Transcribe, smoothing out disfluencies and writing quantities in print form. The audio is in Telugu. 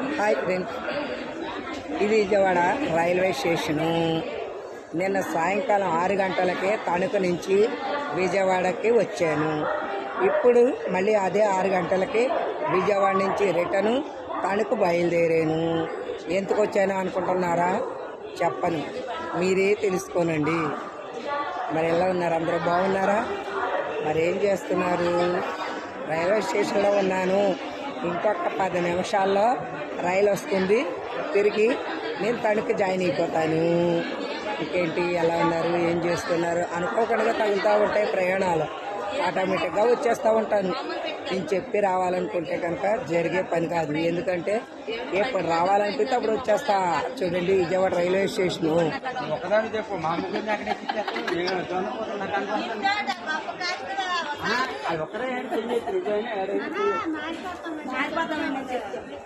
హాయ్ ఫ్రెండ్స్, ఇది విజయవాడ రైల్వే స్టేషను. నిన్న సాయంకాలం 6 గంటలకే తణుకు నుంచి విజయవాడకి వచ్చాను. ఇప్పుడు మళ్ళీ అదే 6 గంటలకి విజయవాడ నుంచి రిటర్ను తణుకు బయలుదేరాను. ఎందుకు వచ్చాను అనుకుంటున్నారా? చెప్పను, మీరే తెలుసుకోనండి. మరి ఎలా ఉన్నారు? అందరూ బాగున్నారా? మరి ఏం చేస్తున్నారు? రైల్వే స్టేషన్లో ఉన్నాను. ఇంకొక 10 నిమిషాల్లో రైలు వస్తుంది. తిరిగి నేను తణుకు జాయిన్ అయిపోతాను. ఇంకేంటి, ఎలా ఉన్నారు, ఏం చేస్తున్నారు? అనుకోకుండా తగులుతూ ఉంటాయి ప్రయాణాలు. ఆటోమేటిక్గా వచ్చేస్తూ ఉంటాను. నేను చెప్పి రావాలనుకుంటే కనుక జరిగే పని కాదు. ఎందుకంటే ఎప్పుడు రావాలనిపిస్తే అప్పుడు వచ్చేస్తా. చూడండి, విజయవాడ రైల్వే స్టేషను.